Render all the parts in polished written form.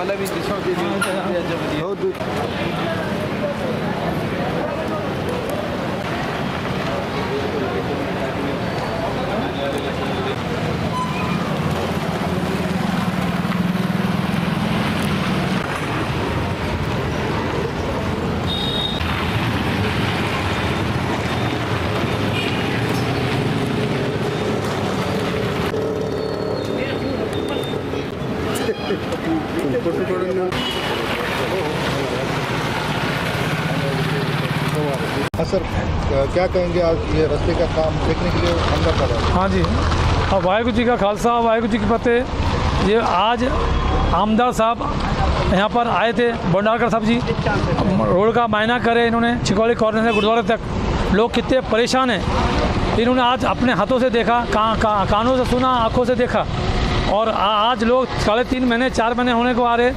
मला भी दिसवते हो दूध सर क्या कहेंगे आज ये रास्ते का काम देखने के लिए अंदर कर रहा है? हाँ जी, अब वाहिगुरू जी का खालसा वाहिगुरू जी की फतेह। ये आज आमदार साहब यहाँ पर आए थे, भंडारकर साहब जी रोड का मायना करे इन्होंने। चिकौली कॉर्नर से गुरुद्वारे तक लोग कितने परेशान हैं, इन्होंने आज अपने हाथों से देखा, कानों से सुना, आँखों से देखा। और आज लोग 3.5 महीने 4 महीने होने को आ रहे,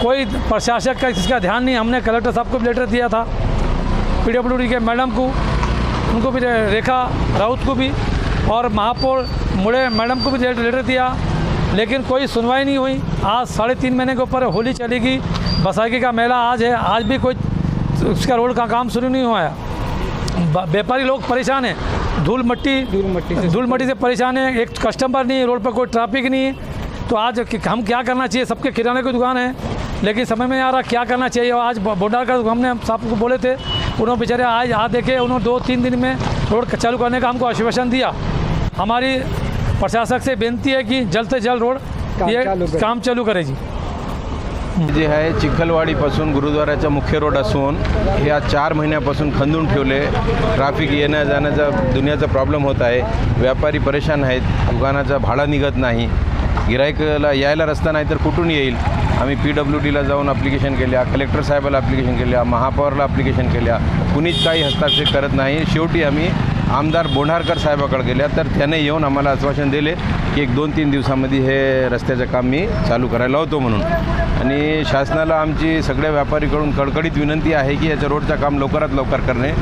कोई प्रशासक का इसका ध्यान नहीं। हमने कलेक्टर साहब को भी लेटर दिया था, PWD के मैडम को, उनको भी, रेखा राउत को भी, और महापौर मुड़े मैडम को भी लेटर दिया, लेकिन कोई सुनवाई नहीं हुई। आज 3.5 महीने के ऊपर होली चलेगी, बैसाखी का मेला आज है, आज भी कोई उसका रोड का काम शुरू नहीं हुआ है। व्यापारी लोग परेशान हैं, धूल मट्टी से परेशान है। एक कस्टमर नहीं, रोड पर कोई ट्रैफिक नहीं है। तो आज हम क्या करना चाहिए? सबके किराने की दुकान है, लेकिन समझ में नहीं आ रहा क्या करना चाहिए। और आज भंडारकर हमने साहब को बोले थे, उन्होंने बेचारे आज देखे, उन्होंने 2-3 दिन में रोड चालू करने का हमको आश्वासन दिया। हमारी प्रशासक से बेनती है की जल्द से जल्द रोड काम चालू करे जी। जे आहे चिखलवाडीपासून गुरुद्वाराचा मुख्य रोड असून हे आज 4 महिन्यापासून खंदून ठेवले। ट्रॅफिक येण्या जाण्याचा दुनियाचा प्रॉब्लेम होत आहे, व्यापारी परेशान आहेत, दुकानाचा भाडा निघत नाही, गिराईकाला यायला रस्ता नाही तर कुठून येईल। आम्ही PWDला जाऊन ॲप्लिकेशन केल्या, कलेक्टर साहेबाला ॲप्लिकेशन केल्या, महापौरला ॲप्लिकेशन केल्या, कुणीच काही हस्तक्षेप करत नाही। शेवटी आम्ही आमदार बोंढारकर साहेबाकडे गेल्या, तर त्याने येऊन आम्हाला आश्वासन दिले की 1-2-3 दिवसामध्ये हे रस्त्याचं काम मी चालू करायला होतो म्हणून। आणि शासनाला आमची सगळ्या व्यापारीकडून कडकडीत विनंती आहे की याच्या रोडचं काम लवकरात लवकर करणे।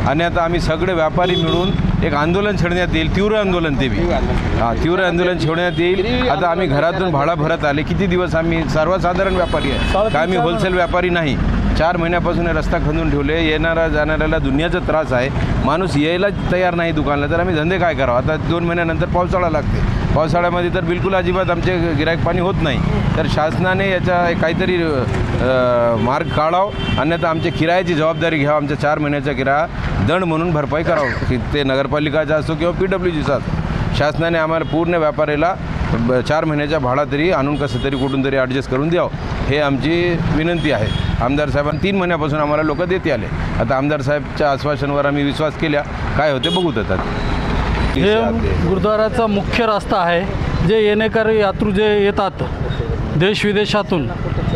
आणि आता आम्ही सगळे व्यापारी मिळून एक आंदोलन छेडण्यात येईल, तीव्र आंदोलन, ते बी तीव्र आंदोलन छेडण्यात येईल। आता आम्ही घरातून भाडा भरत आले, किती दिवस आम्ही सर्वसाधारण व्यापारी आहे, काय आम्ही होलसेल व्यापारी नाही। 4 महिन्यापासून हे रस्ता खंदून ठेवले, येणारा जाणाऱ्याला दुनियाचा त्रास आहे, माणूस यायला तयार नाही दुकानला, तर आम्ही धंदे काय करावं। आता 2 महिन्यानंतर पावसाळा लागते, पावसाळ्यामध्ये तर बिलकुल अजिबात आमचे गिराईक पाणी होत नाही। तर शासनाने याचा काहीतरी मार्ग काढावा, अन्यथा आमच्या किरायाची जबाबदारी घ्यावं, आमच्या 4 महिन्याचा किराया दंड म्हणून भरपाई करावं, की ते नगरपालिकाचा असो किंवा PWDचा असो। शासनाने आम्हाला पूर्ण व्यापारीला 4 महिन्याचा भाडा तरी आणून कसं तरी कुठून तरी ॲडजस्ट करून द्यावं, हे आमची विनंती आहे। आमदार साहेबांनी 3 महिन्यापासून आम्हाला लोक देते आले, आता आमदार साहेबच्या आश्वासनावर आम्ही विश्वास केला, काय होते बघू देतात। हे गुरुद्वाराचा मुख्य रस्ता आहे, जे येणेकरी यात्रू जे येतात देश विदेशातून,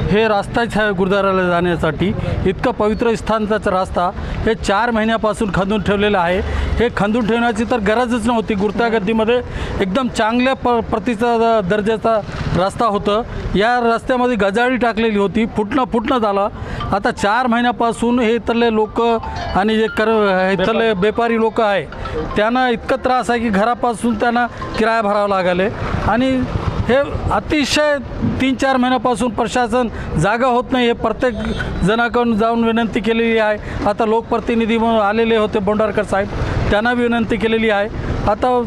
हे रस्ताच आहे गुरुद्वाराला जाण्यासाठी। इतकं पवित्र स्थानचा रस्ता हे 4 महिन्यापासून खंदून ठेवलेलं आहे। हे खंदून ठेवण्याची तर गरजच नव्हती, गुरुत्वागतीमध्ये एकदम चांगल्या प्रतीचा दर्जाचा रस्ता होतं। या रस्त्यामध्ये गजाळी टाकलेली होती, फुटणं झालं। आता 4 महिन्यापासून हे इथले लोक आणि जे इथले व्यापारी लोक आहे, त्यांना इतकं त्रास आहे की घरापासून त्यांना किराया भरावा लागले। आणि हे अतिशय 3-4 महिन्यापासून प्रशासन जागा होत नाही, हे प्रत्येक जणाकडून जाऊन विनंती केलेली आहे। आता लोकप्रतिनिधी म्हणून आलेले होते भंडारकर साहेब, त्यांना विनंती केलेली आहे। आता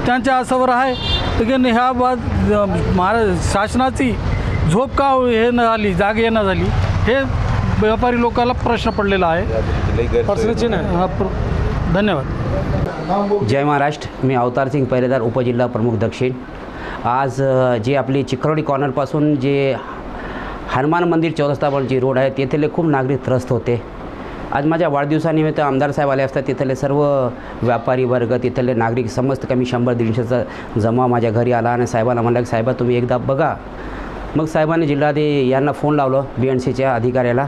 त्यांच्या आसावर आहे की ह्या शासनाची झोप का हे न झाली, जाग ये न झाली, हे व्यापारी लोकांना प्रश्न पडलेला आहे। धन्यवाद। जय महाराष्ट्र। मी अवतार सिंग पहिरेदार, उपजिल्हा प्रमुख दक्षिण। आज जे आपली चिखलवाडी कॉर्नरपासून जे हनुमान मंदिर चौरस्तापर्यंतची रोड आहे, तेथील खूप नागरिक त्रस्त होते। आज माझ्या वाढदिवसानिमित्त आमदार साहेब आले असता, तिथले सर्व व्यापारी वर्ग, तिथले नागरिक समस्त कमी 100-150चा जमा माझ्या घरी आला आणि साहेबांना म्हणलं की साहेबा तुम्ही एकदा बघा। मग साहेबांनी जिल्हाधिकारी यांना फोन लावलं, BNCच्या अधिकाऱ्याला,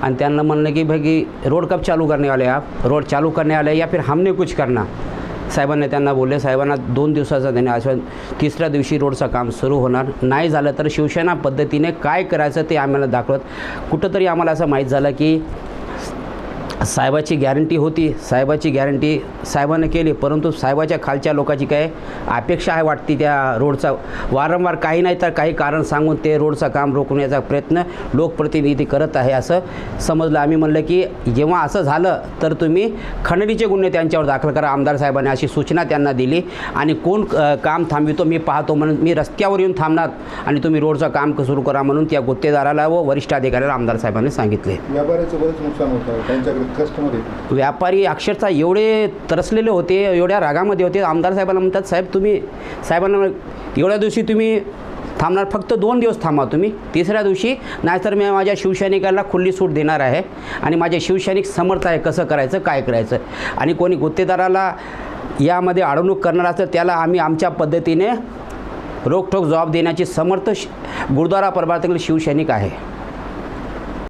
आणि त्यांना म्हणलं की भाई की रोड कब चालू करने वाले आप, रोड चालू करने वाले या फिर हमने कुछ करना। साहेबांनी त्यांना बोलले, साहेबांना 2 दिवसाचा त्यांनी आश्वासन, 3ऱ्या दिवशी रोडचं काम सुरू होणार, नाही झालं तर शिवसेना पद्धतीने काय करायचं ते आम्हाला दाखवत। कुठंतरी आम्हाला असं माहीत झालं की साहेबाची गॅरंटी होती, साहेबाची गॅरंटी साहेबांनी केली, परंतु साहेबाच्या खालच्या लोकांची काय अपेक्षा आहे वाटते त्या रोडचा, वारंवार काही नाही तर काही कारण सांगून ते रोडचं काम रोखण्याचा प्रयत्न लोकप्रतिनिधी करत आहे असं समजलं. आम्ही म्हणलं की जेव्हा असं झालं तर तुम्ही खंडणीचे गुन्हे त्यांच्यावर दाखल करा. आमदार साहेबांनी अशी सूचना त्यांना दिली आणि कोण काम थांबवितो मी पाहतो म्हणून मी रस्त्यावर येऊन थांबणार आणि तुम्ही रोडचं काम सुरू करा म्हणून त्या गुत्तेदाराला व वरिष्ठ अधिकाऱ्याला आमदार साहेबांनी सांगितले. व्यापाऱ्याचं बरेच नुकसान होतं त्यांच्याकडे कस्टमर येते. व्यापारी अक्षरशः एवढे तरसलेले होते, एवढ्या रागामध्ये होते. आमदार साहेबांना म्हणतात साहेब तुम्ही साहेबांना एवढ्या दिवशी तुम्ही थांबणार, फक्त 2 दिवस थांबा तुम्ही, तिसऱ्या दिवशी नाहीतर मी माझ्या शिवसैनिकाला खुली सूट देणार आहे आणि माझे शिवसैनिक समर्थ आहे कसं करायचं काय करायचं. आणि कोणी गुत्तेदाराला यामध्ये अडवणूक करणार असेल त्याला आम्ही आमच्या पद्धतीने रोखठोक जबाब देण्याची समर्थ गुरुद्वारा प्रभागातील शिवसैनिक आहे.